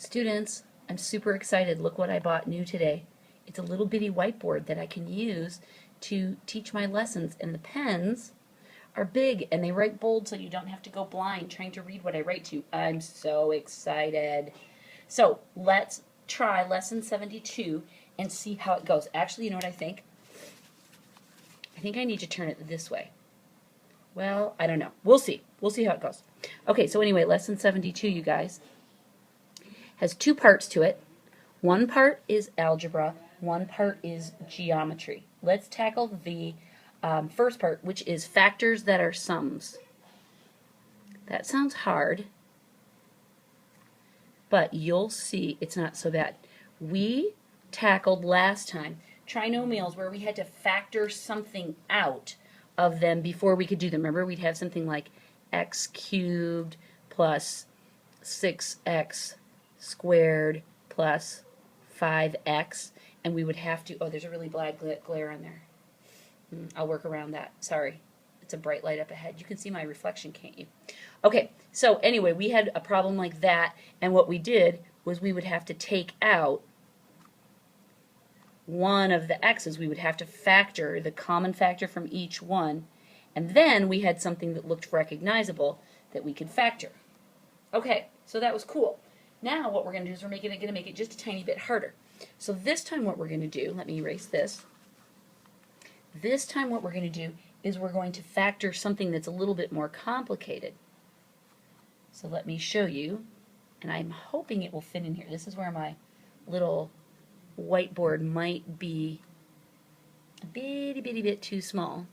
Students, I'm super excited. Look what I bought new today. It's a little bitty whiteboard that I can use to teach my lessons, and the pens are big and they write bold so you don't have to go blind trying to read what I write to. I'm so excited. So let's try lesson 72 and see how it goes. Actually, you know what I think? I think I need to turn it this way. Well, I don't know. We'll see. We'll see how it goes. Okay, so anyway, lesson 72, you guys, has two parts to it. One part is algebra, one part is geometry. Let's tackle the first part, which is factors that are sums. That sounds hard, but you'll see it's not so bad. We tackled last time trinomials where we had to factor something out of them before we could do them. Remember, we'd have something like x cubed plus 6x squared plus 5x, and we would have to, oh, there's a really bad glare on there. I'll work around that. Sorry. It's a bright light up ahead. You can see my reflection, can't you? Okay, so anyway, we had a problem like that, and what we did was we would have to take out one of the x's. We would have to factor the common factor from each one, and then we had something that looked recognizable that we could factor. Okay, so that was cool. Now what we're going to do is we're going to make it just a tiny bit harder. So this time what we're going to do, let me erase this. This time what we're going to do is we're going to factor something that's a little bit more complicated. So let me show you, and I'm hoping it will fit in here. This is where my little whiteboard might be a bitty bit too small.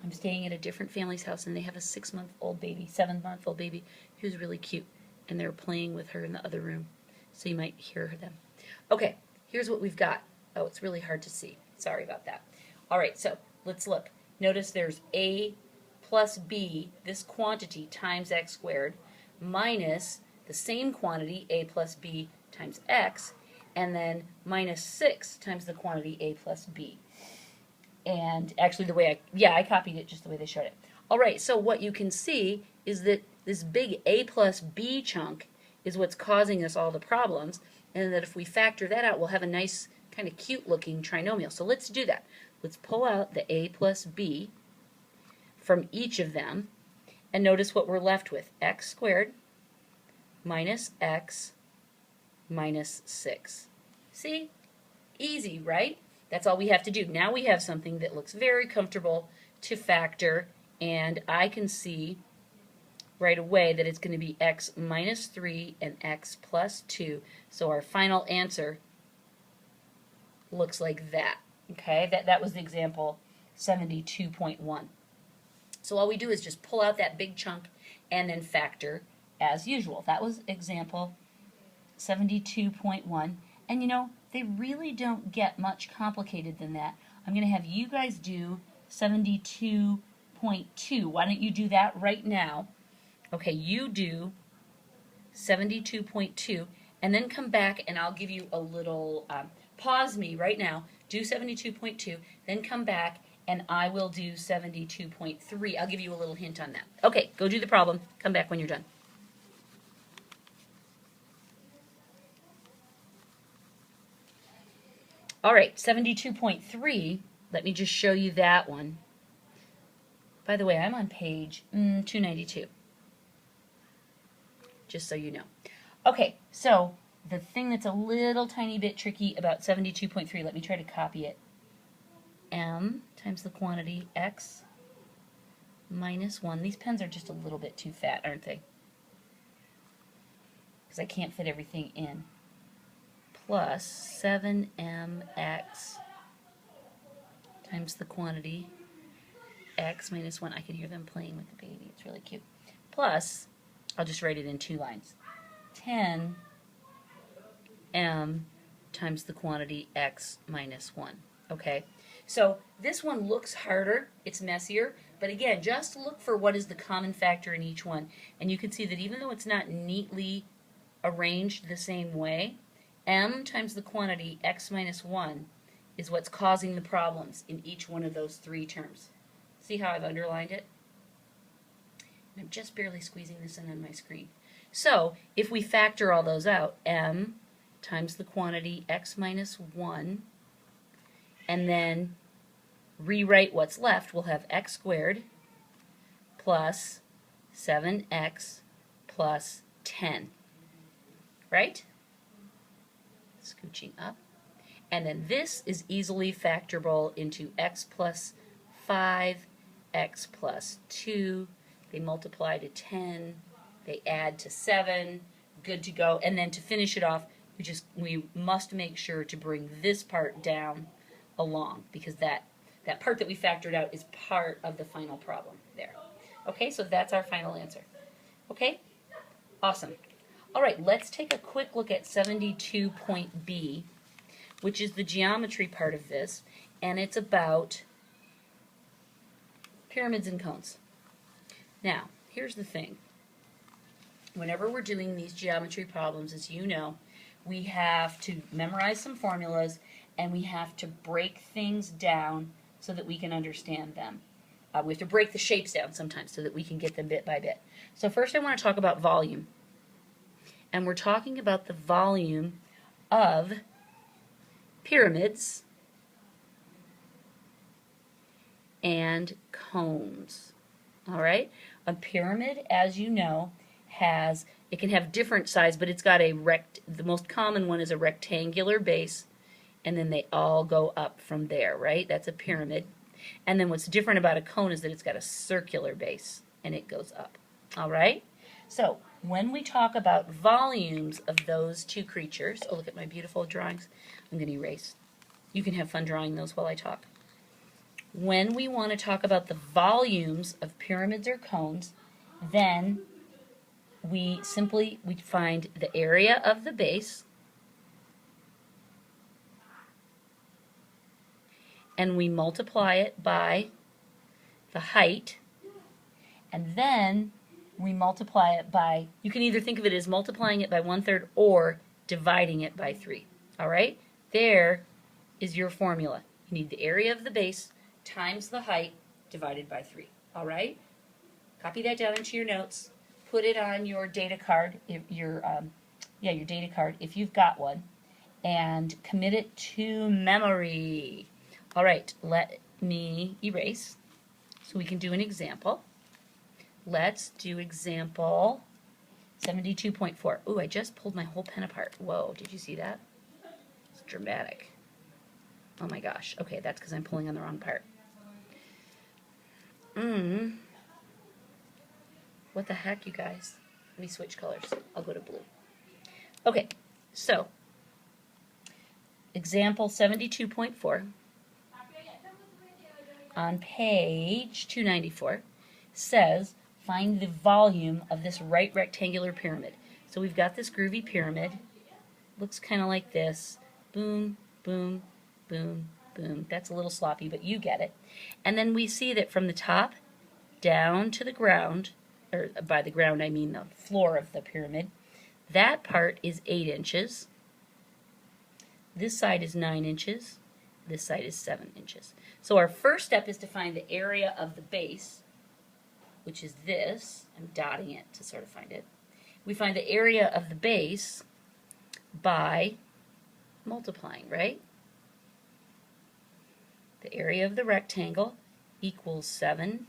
I'm staying at a different family's house, and they have a 6-month-old baby, 7-month-old baby, who's really cute, and they're playing with her in the other room, so you might hear them. Okay, here's what we've got. Oh, it's really hard to see. Sorry about that. All right, so let's look. Notice there's a plus b, this quantity, times x squared, minus the same quantity, a plus b times x, and then minus 6 times the quantity a plus b. And actually the way I copied it just the way they showed it. All right, so what you can see is that this big a plus b chunk is what's causing us all the problems, and that if we factor that out, we'll have a nice kind of cute looking trinomial. So let's do that. Let's pull out the a plus b from each of them, and notice what we're left with. X squared minus x minus 6. See? Easy, right? That's all we have to do. Now we have something that looks very comfortable to factor, and I can see right away that it's going to be x minus 3 and x plus 2. So our final answer looks like that. Okay, that was the example 72.1. So all we do is just pull out that big chunk and then factor as usual. That was example 72.1. And you know, they really don't get much complicated than that. I'm going to have you guys do 72.2. Why don't you do that right now? Okay, you do 72.2, and then come back and I'll give you a little, pause me right now, do 72.2, then come back and I will do 72.3. I'll give you a little hint on that. Okay, go do the problem. Come back when you're done. All right, 72.3, let me just show you that one. By the way, I'm on page 292, just so you know. Okay, so the thing that's a little tiny bit tricky about 72.3, let me try to copy it. M times the quantity x minus 1. These pens are just a little bit too fat, aren't they? Because I can't fit everything in. Plus 7mx times the quantity x minus 1. I can hear them playing with the baby. It's really cute. Plus, I'll just write it in 2 lines. 10m times the quantity x minus 1. Okay, so this one looks harder. It's messier. But again, just look for what is the common factor in each one. And you can see that even though it's not neatly arranged the same way, m times the quantity x minus 1 is what's causing the problems in each one of those 3 terms. See how I've underlined it? I'm just barely squeezing this in on my screen. So if we factor all those out, m times the quantity x minus 1, and then rewrite what's left, we'll have x squared plus 7x plus 10, right? Scooching up. And then this is easily factorable into x plus 5, x plus 2. They multiply to 10. They add to 7. Good to go. And then to finish it off, we must make sure to bring this part down along, because that part that we factored out is part of the final problem there. Okay, so that's our final answer. Okay? Awesome. All right, let's take a quick look at 72.b, which is the geometry part of this, and it's about pyramids and cones. Now, here's the thing. Whenever we're doing these geometry problems, as you know, we have to memorize some formulas, and we have to break things down so that we can understand them. We have to break the shapes down sometimes so that we can get them bit by bit. So first I want to talk about volume. And we're talking about the volume of pyramids and cones. All right? A pyramid, as you know, it can have different size, but it's got the most common one is a rectangular base, and then they all go up from there, right? That's a pyramid. And then what's different about a cone is that it's got a circular base, and it goes up. All right? So when we talk about volumes of those two creatures, oh, look at my beautiful drawings. I'm going to erase. You can have fun drawing those while I talk. When we want to talk about the volumes of pyramids or cones, then we find the area of the base, and we multiply it by the height, and then we multiply it by, you can either think of it as multiplying it by 1/3 or dividing it by 3. All right? There is your formula. You need the area of the base times the height divided by 3. All right? Copy that down into your notes. Put it on your data card, your data card if you've got one, and commit it to memory. All right, let me erase so we can do an example. Let's do example 72.4. Ooh, I just pulled my whole pen apart. Whoa, did you see that? It's dramatic. Oh my gosh. Okay, that's because I'm pulling on the wrong part. What the heck, you guys? Let me switch colors. I'll go to blue. Okay, so example 72.4 on page 294 says, find the volume of this right rectangular pyramid. So we've got this groovy pyramid. Looks kind of like this. Boom, boom, boom, boom. That's a little sloppy, but you get it. And then we see that from the top down to the ground, or by the ground I mean the floor of the pyramid, that part is 8 inches. This side is 9 inches. This side is 7 inches. So our first step is to find the area of the base, which is this. I'm dotting it to sort of find it. We find the area of the base by multiplying, right? The area of the rectangle equals 7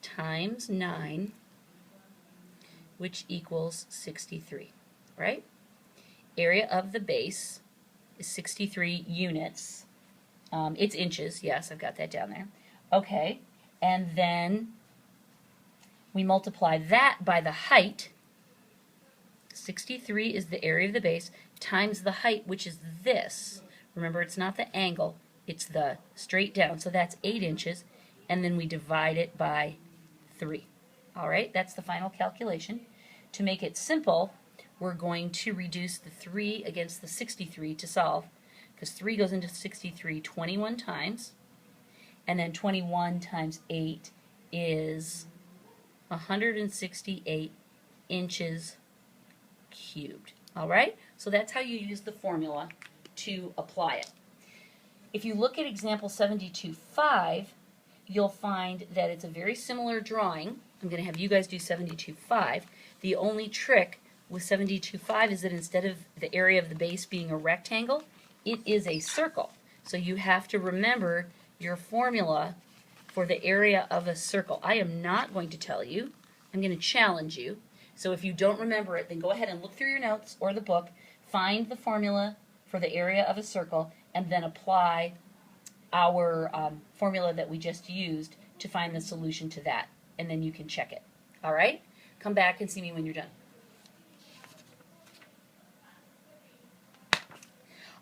times 9, which equals 63, right? Area of the base is 63 units. It's inches, yes, I've got that down there. Okay, and then we multiply that by the height. 63 is the area of the base times the height, which is this. Remember, it's not the angle, it's the straight down, so that's 8 inches, and then we divide it by 3. All right, that's the final calculation. To make it simple, we're going to reduce the 3 against the 63 to solve, because 3 goes into 63 21 times, and then 21 times 8 is 168 inches cubed. All right, so that's how you use the formula to apply it. If you look at example 72.5, you'll find that it's a very similar drawing. I'm going to have you guys do 72.5. The only trick with 72.5 is that instead of the area of the base being a rectangle, it is a circle. So you have to remember your formula for the area of a circle. I am not going to tell you. I'm going to challenge you. So if you don't remember it, then go ahead and look through your notes or the book, find the formula for the area of a circle, and then apply our formula that we just used to find the solution to that. And then you can check it. All right? Come back and see me when you're done.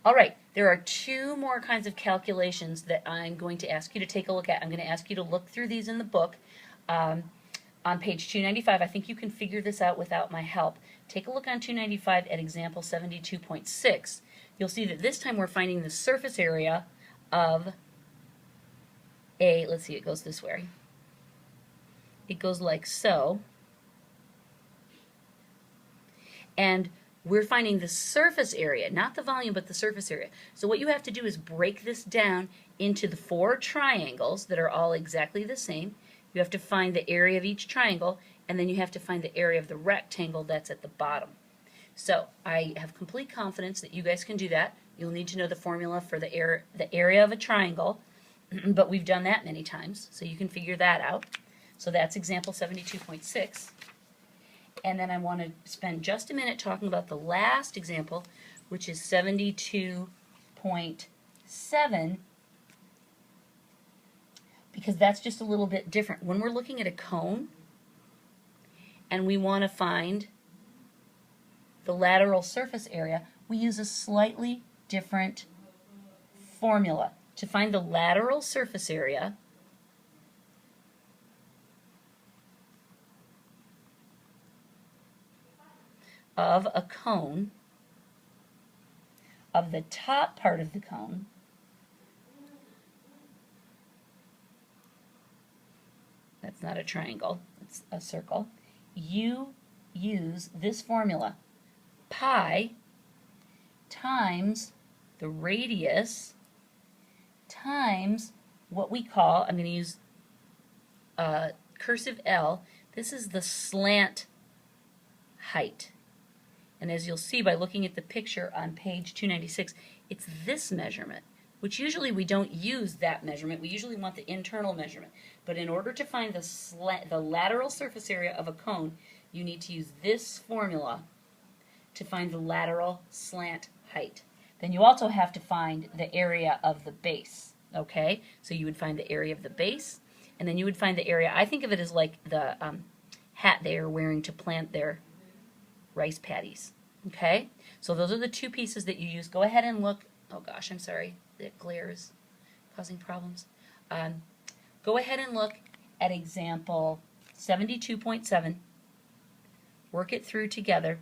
All right, there are two more kinds of calculations that I'm going to ask you to take a look at. I'm going to ask you to look through these in the book. On page 295, I think you can figure this out without my help. Take a look on 295 at example 72.6. You'll see that this time we're finding the surface area of a, let's see, it goes this way. It goes like so. And we're finding the surface area, not the volume, but the surface area. So what you have to do is break this down into the 4 triangles that are all exactly the same. You have to find the area of each triangle, and then you have to find the area of the rectangle that's at the bottom. So I have complete confidence that you guys can do that. You'll need to know the formula for the area of a triangle, but we've done that many times, so you can figure that out. So that's example 72.6. And then I want to spend just a minute talking about the last example, which is 72.7, because that's just a little bit different. When we're looking at a cone and we want to find the lateral surface area, we use a slightly different formula. To find the lateral surface area, of a cone, of the top part of the cone, that's not a triangle, it's a circle, you use this formula, pi times the radius times what we call, I'm going to use cursive L, this is the slant height. And as you'll see by looking at the picture on page 296, it's this measurement, which usually we don't use that measurement. We usually want the internal measurement. But in order to find the lateral surface area of a cone, you need to use this formula to find the lateral slant height. Then you also have to find the area of the base, okay? So you would find the area of the base, and then you would find the area, I think of it as like the hat they are wearing to plant their rice paddies, okay? So those are the two pieces that you use. Go ahead and look. Oh gosh, I'm sorry. The glare is causing problems. Go ahead and look at example 72.7. Work it through together,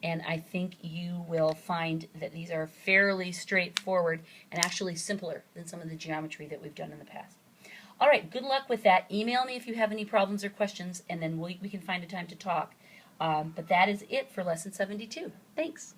and I think you will find that these are fairly straightforward and actually simpler than some of the geometry that we've done in the past. All right, good luck with that. Email me if you have any problems or questions, and then we can find a time to talk. But that is it for lesson 72. Thanks.